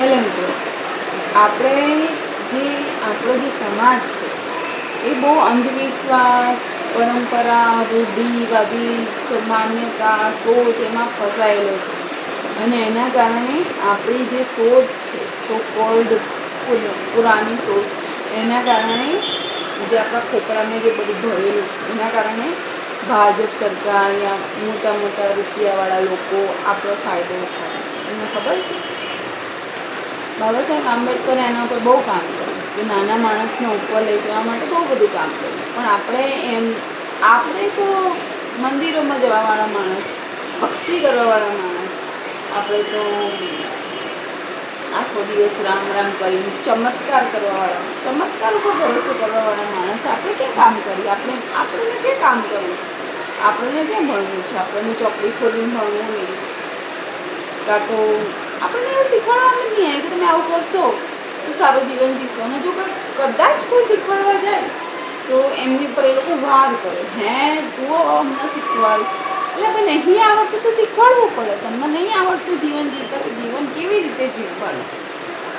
Hello મિત્રો, આપણે આપણો જે સમાજ છે એ બહુ અંધવિશ્વાસ, પરંપરા, રૂઢિવાદી માન્યતા, સોચ એમાં ફસાયેલો છે. અને એના કારણે આપણી જે સોચ છે, સો કોલ્ડ પુરાની સોચ, એના કારણે જે આપણા ખોપરામાં જે બધું ભરેલું છે એના કારણે ભાજપ સરકાર યા મોટા મોટા રૂપિયાવાળા લોકો આપણો ફાયદો ઉઠાવે છે. એમને ખબર છે, બાબા સાહેબ આંબેડકરે એના ઉપર બહુ કામ કર્યું કે નાના માણસને ઉપર લઈ જવા માટે બહુ બધું કામ કર્યું. પણ આપણે તો મંદિરોમાં જવાવાળા માણસ, ભક્તિ કરવાવાળા માણસ, આપણે તો આખો દિવસ રામ રામ કરીને ચમત્કાર કરવાવાળા, ચમત્કાર ઉપર ભરોસો કરવાવાળા માણસ આપણે ક્યાં કામ કરીએ? આપણને ક્યાં કામ કરવું છે? આપણને ક્યાં ભણવું છે? આપણને ચોપડી ખોલીને ભણવું નહીં. કાં તો આપણને એવું શીખવાડવામાં નહીં આવે કે તમે આવું કરશો તો સારું જીવન જીવશો. અને જો કદાચ કોઈ શીખવાડવા જાય તો એમની ઉપર એ લોકો વાર કરે, તું અમને શીખવાડીશ. એટલે આપણે નહીં આવડતું તો શીખવાડવું પડે. તમને નહીં આવડતું જીવન જીવતા તો જીવન કેવી રીતે જીવવાનું?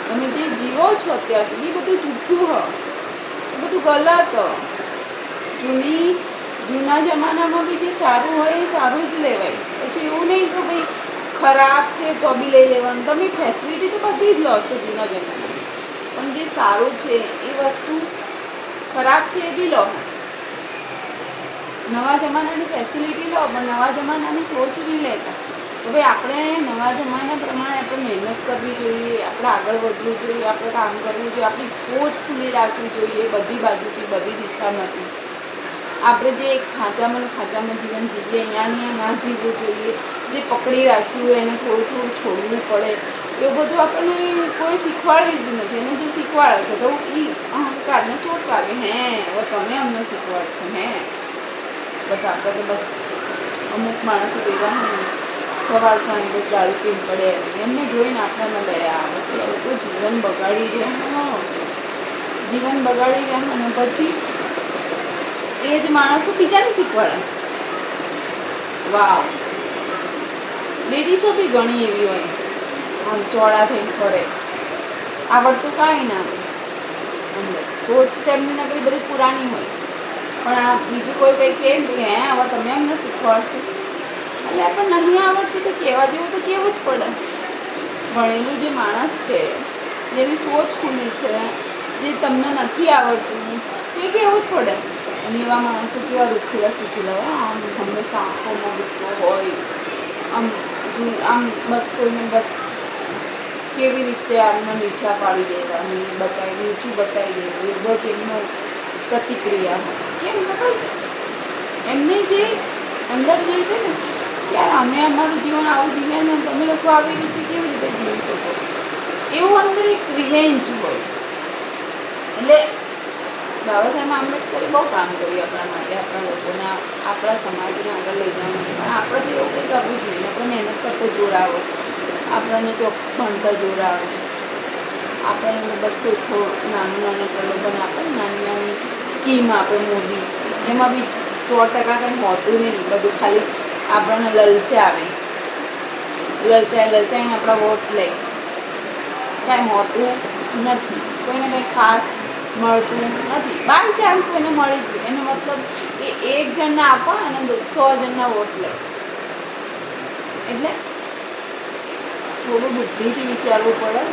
તમે જે જીવો છો અત્યાર સુધી બધું જૂઠું હોય, બધું ગલત. જૂના જમાનામાં બી જે સારું હોય એ સારું જ લેવાય. પછી એવું નહીં કે ભાઈ ખરાબ છે તો બી લઈ લેવાનું. તમે ફેસિલિટી તો બધી જ લો છો જૂના જમાનામાં, પણ જે સારું છે એ વસ્તુ ખરાબ છે એ બી લો. નવા જમાનાની ફેસિલિટી લો પણ નવા જમાનાની સોચ નહીં લેતા. હવે આપણે નવા જમાના પ્રમાણે આપણે મહેનત કરવી જોઈએ, આપણે આગળ વધવું જોઈએ, આપણે કામ કરવું જોઈએ, આપણી સોચ ખુલ્લી રાખવી જોઈએ બધી બાજુથી, બધી દિશામાંથી. આપણે જે ખાંચામાં જીવન જીવીએ અહીંયા ના જીવવું જોઈએ. જે પકડી રાખ્યું હોય એને થોડું થોડું છોડવું પડે. એવું બધું આપણને કોઈ શીખવાડ્યું જ નથી. અને જે શીખવાડે છે તો એ અહંકારને ચોટ લાગે, હવે તમે અમને શીખવાડશો. બસ આપણે તો બસ અમુક માણસો એવા હોય સવાર સાંજ બસ દારૂ પીને પડે, એમને જોઈને આપણામાં દયા આવે કે લોકો જીવન બગાડી ગયા. અને પછી એ જ માણસો બીજાને શીખવાડે. વાવ! લેડીઝો બી ઘણી એવી હોય, આમ ચોળા થઈને ફરે, આવડતું કાંઈ ના હોય અંદર. સોચ તેમની નકરી બધી પુરાણી હોય, પણ આ બીજું કોઈ કંઈ કહે ને કે હવે તમે અમને શીખવાડશો. એટલે પણ નહીં આવડતું તો કહેવા જેવું તો કહેવું જ પડે. ભણેલું જે માણસ છે, જેની સોચ ખુલ્લી છે, જે તમને નથી આવડતું તે કહેવું જ પડે. અને એવા માણસો કેવા રૂખેલા શીખેલા હોય, આમ હંમેશા આંખોમાં ગુસ્સો હોય, આમ બસ કોઈને બસ કેવી રીતે આમને નીચા પાડી દેવાની, નીચું બતાવી દેવું, એ જ એમનો પ્રતિક્રિયા હોય. કેમ ખબર છે? એમને જે અંદર જે છે ને, યાર અમે અમારું જીવન આવું જીવ્યા ને તમે લોકો આવી રીતે કેવી રીતે જીવી શકો, એવું અંદર એક રિવેન્જ હોય. એટલે બાબા સાહેબ આંબેડકરે બહુ કામ કર્યું આપણા માટે, આપણા લોકોને, આપણા સમાજને આગળ લઈ જવા માટે. પણ આપણે તો એવું કંઈ કરવું જ નહીં. આપણે મહેનત કરતો જોડાવો, આપણને ભણતા જોડાવો. આપણે બસ કોઈ થોડું નાનું પ્રલોભન આપે, નાની સ્કીમ આપે મોદી, એમાં બી 100% કંઈ હોતું નહીં. બધું ખાલી આપણને લલચાવીને આપણા વોટ લે, કાંઈ હોતું નથી. કોઈને કંઈ ખાસ મળતું નથી. બાય ચાન્સ કોઈને મળી ગયું એનો મતલબ એ એક જણને આપવા અને 100 જણના વોટ લે. એટલે થોડું બુદ્ધિથી વિચારવું પડે.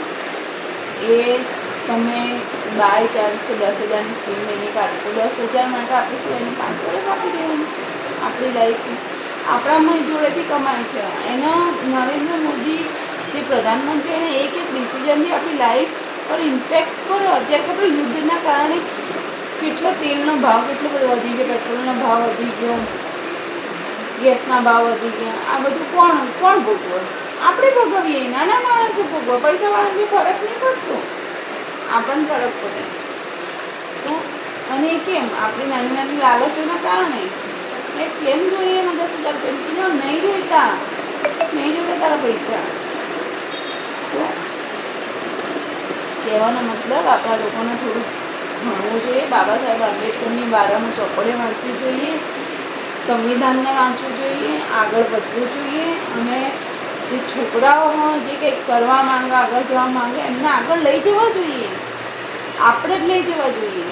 એ તમે બાય ચાન્સ કે 10,000ની સ્કીમ એની કાઢી તો 10,000 માટે આપણે શું એને 5 વર્ષ આપી દેવાનું આપણી લાઈફમાં. આપણામાં જોડેથી કમાય છે. એના નરેન્દ્ર મોદી જે પ્રધાનમંત્રી, એને એક ડિસિઝનથી આપણી લાઈફ પર ઇમ્પેક્ટ પર અત્યારે ખબર યુદ્ધના કારણે કેટલો તેલનો ભાવ કેટલો બધો વધી ગયો, પેટ્રોલનો ભાવ વધી ગયો, ગેસના ભાવ વધી ગયા. આ બધું કોણ ભોગવે? આપણે ભોગવીએ. નાના માણસો ભોગવે. પૈસાવાળાને ફરક નહીં પડતો, આપણને ફરક પડે તો. અને કેમ? આપણી નાની લાલચોના કારણે એ કેમ જોઈએ એમાં 10,000 રૂપિયા નહીં જોઈતા તારા પૈસા. તો કહેવાનો મતલબ આપણા લોકોને થોડુંક ભણવું જોઈએ. બાબા સાહેબ આંબેડકરની બારામાં ચોપડે વાંચવું જોઈએ, સંવિધાનને વાંચવું જોઈએ, આગળ વધવું જોઈએ. અને જે છોકરાઓ જે કંઈક કરવા માંગે, આગળ જવા માંગે, એમને આગળ લઈ જવા જોઈએ. આપણે જ લઈ જવા જોઈએ.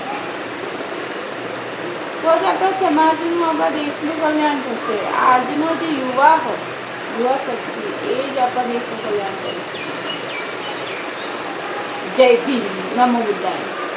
તો જ આપણા સમાજનું, આપણા દેશનું કલ્યાણ થશે. આજનો જે યુવા હોય, યુવા શક્તિ, એ જ આપણા દેશનું કલ્યાણ કરી શકશે. જય ભીમ. નમો બુદ્ધાય.